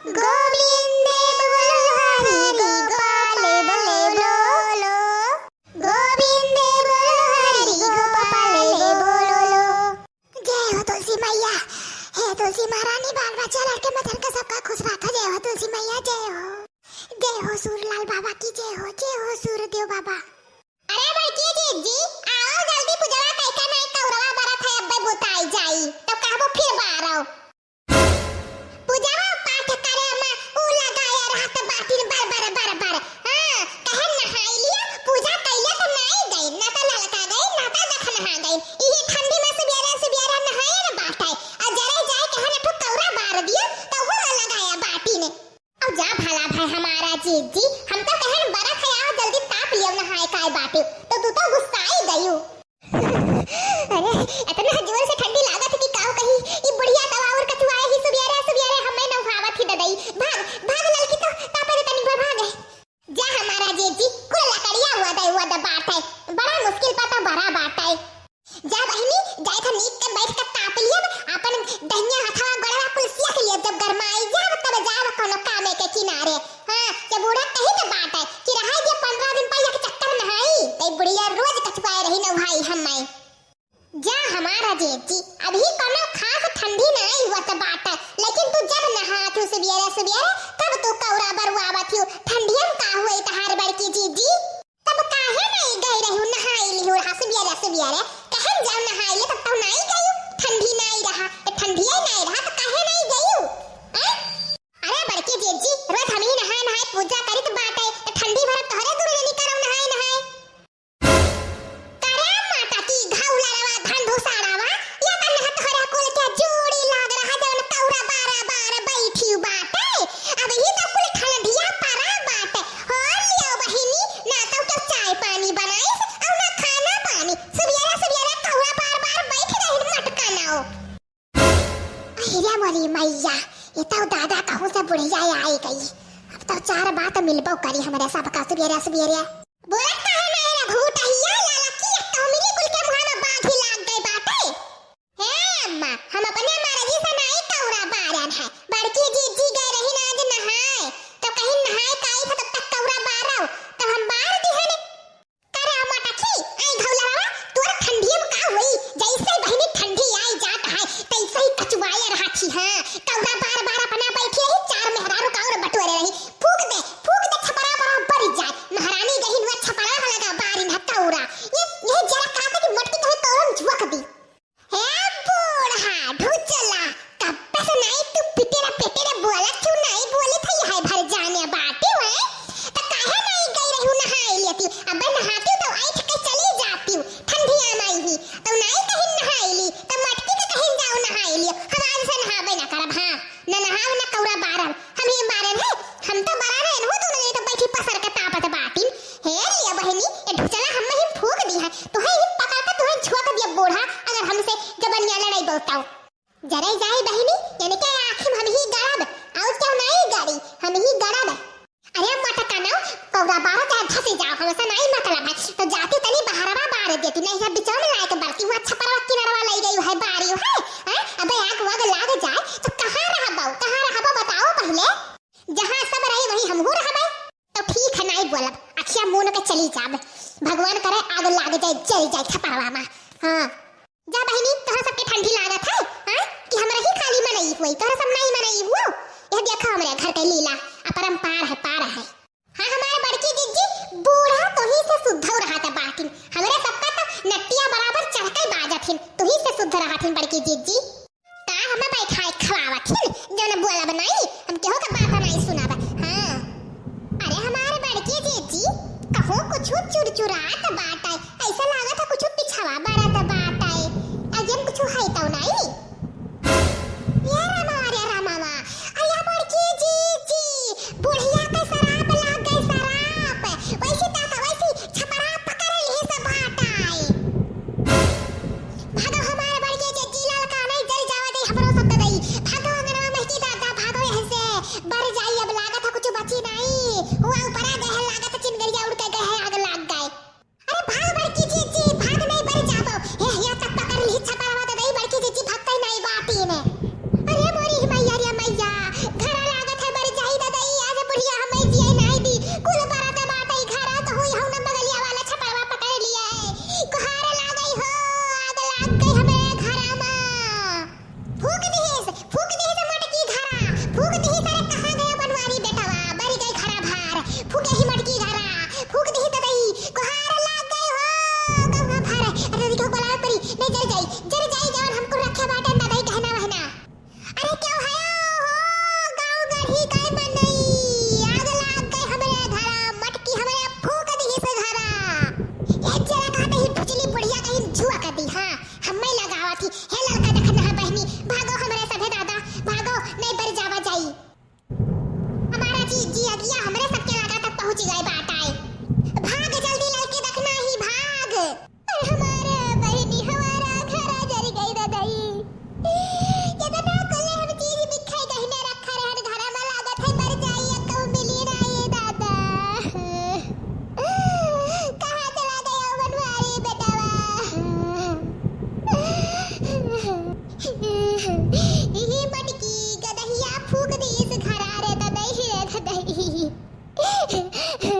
गोविंदे बोलो हरि गोपाल बोलो गोविंदे बोलो हरि गोपाल बोलो। जय हो तुलसी मैया, हे तुलसी महारानी, बाल बच्चा लड़के मदन का सबका खुश रखा। जय हो तुलसी मैया, जय हो सूरलाल बाबा की जय हो सूरदेव बाबा। अरे बड़की जीजी आओ जल्दी, पूजवा कैका नहीं कौरवा बरत है, अब्बे बुताई जाई तब कहबो फिर बारो पूजवा पाठ करे अम्मा उ लगाया रहत बाटिन बर हां कहन नहाई लिया पूजा कैले तो नहीं गई ना तो ललका गई ना तो देख नहा गई। ई ठंडी में सुबेरे नहाए ना बाटे आ जरे जाए कहन ठो कौरा बार दिया तो वो लगाया बाटिन। अब जा भला भाई हमारा जीजी, हम तो कहन बरत है, आओ जल्दी ताप लियो नहाए काय बाटे तो तू तो गुस्साई गयो। अरे इतना जोर से ठंडी लागत कि काऊ कही ई बुढ़िया दवा और कचुआए ही सुबेरे हमें न उठावत ही ददई। भाग ललकी तो तापे तनी भाग जा हमारा जीजी कुल लकड़िया हुआ द बात है, बड़ा मुश्किल पता भरा बात है। जा बहनी जाए था नीक के बैठ कर ताप लिया अपन दहिया हथवा गड़वा कुलसिया के लिए, जब गरमाई जा तब जा कोनो कामे के किनारे। हां जब बूढ़ा कही तो बात है कि रहा जे 15 दिन पहले के चक्कर नहाई ते बुढ़िया रोज कचुआए रही न भाई हमें। जा हमारा जीजी अभी कोनो खास ठंडी नहीं हुआ तो बात है, लेकिन तू जब नहा तू सुबेरे तब तू कौरा बरवावत हो ठंडियम का हुए तहार बड़की जीजी, तब काहे नहीं गई रही नहाई लियो सुबेरे कहन जाओ नहाई ले तब तो नहीं गई, ठंडी नहीं रहा ठंडिया नहीं रहा तो काहे नहीं गई। अरे बड़की जीजी रोज हम ही नहाए पूजा करी तो बात है, ठंडी भर तोहरे दूर नहीं करो नहाए करे माता की घाउला रवा धंधो सारावा या त नहा तोहरा कुल के जोड़ी लाग रहा जवन कौरा बार बैठी बाटे। अब ही तो कुल ठंडिया परा बाटे हो लियो बहिनी, ना तो के चाय पानी बनाई और ना खाना पानी, सुबेरे कौरा बार बैठ रही मटका नाओ। अहिरा मोरी मैया ये तो दादा कहूं से बुढ़िया आई गई, अब तो चार बात मिलबो करी हमरे सब का सुबेरे बोलत काहे नहीं रघु टहिया लाला की तो मिली कुल के मुहां में बांध ही लाग गई बाटे। हे अम्मा हम अपने मर्जी से नहीं कौरा बारन है, बड़की जीजी गई रही ना आज नहाए तो कहीं नहाए काई था तब तक कौरा बारव तब हम बार दी है ने करे अम्मा टकी आई घौलवा तोर ठंडियम का हुई जैसे बहनी ठंडी आई जात है तैसे ही कचुआए रहा थी। हां कौरा बार अपना बैठी रही, चार मेहरारू कौर बटोरे रही, फूक दे छपरा बराबर जाए महारानी गही न छपरा लगा बारिन है कौरा ये जरा काका की मटकी कहे तोरम झुक दी। हे बूढ़ा ढुचला कब से नहीं तू पेटेरा बोला क्यों नहीं बोली थी है भर जाने बाटी है तो काहे नहीं गई रहू नहाई लेती, अब नहाती तो आई के चली जाती ठंडिया में ही तो नहीं कहीं नहाई ली तो मटकी के कहीं जाओ नहाई लियो, हम आज से नहाबे ना करब। हां ना नहाव ना कौरा बारन हम ही बारन है, हम तो बारन है हो तू नहीं तो बैठी पसर के तापत बाटिन। हे लिया बहनी ये ढुचला हम ही फूक दी है तो है ही पकड़ के तू झुक दिया बूढ़ा, अगर हमसे जबनिया लड़ाई बोलताओ जरे जाए बहनी यानी के आखिर हम ही गड़ब और क्या नहीं गड़ी हम ही गड़ब। अरे मटका ना कौरा बार चाहे फंसी जाओ हमसे नहीं मतलब है तो जाती तनी बहरवा बार देती नहीं है बिचाव में लाके बरती हुआ छपरवा किनारवा ले गई है बारी है। अबे आग वग लाग जाए तो कहां रहबो बताओ पहले, जहां सब रही वहीं हमहू रहबे तो ठीक है नहीं बोलब अखिया मुन के चली जाब, भगवान करे आग लाग जाए जल जाए छपरवा में। हां जा बहनी तोहरा सबके ठंडी लागत है कि हमरा ही खाली मनई हुई तोहरा सब नहीं मनई हुआ, यह देखो हमरे घर के लीला अपरंपार है पार है। हां हमारे बड़की जीजी बूढ़ा तो ही से शुद्ध रहा था बाटिन, हमरे सबका तो नटिया बराबर चढ़के बाजथिन तो ही से शुद्ध रहथिन बड़की जीजी का हमें बैठाए खवावथिन जन बोला बनाई हम केहो का बात नहीं सुनाबा। हां अरे हमारे बड़की जीजी कहो कुछ चुरचुरात बात है, ऐसा लागत है कुछ पिछवा बारत बात है अजम कुछ है तो नहीं। अरे रामा अरे बड़की जीजी बुढ़िया के शराब लाग गई शराब वैसी छपरा पकड़ ली सब बाटाई। भागो हमारे बड़की जीजी ललका नहीं जल जावा दे हमरो सब दई, भागो अंगनवा में की दादा भागो यहां से जाई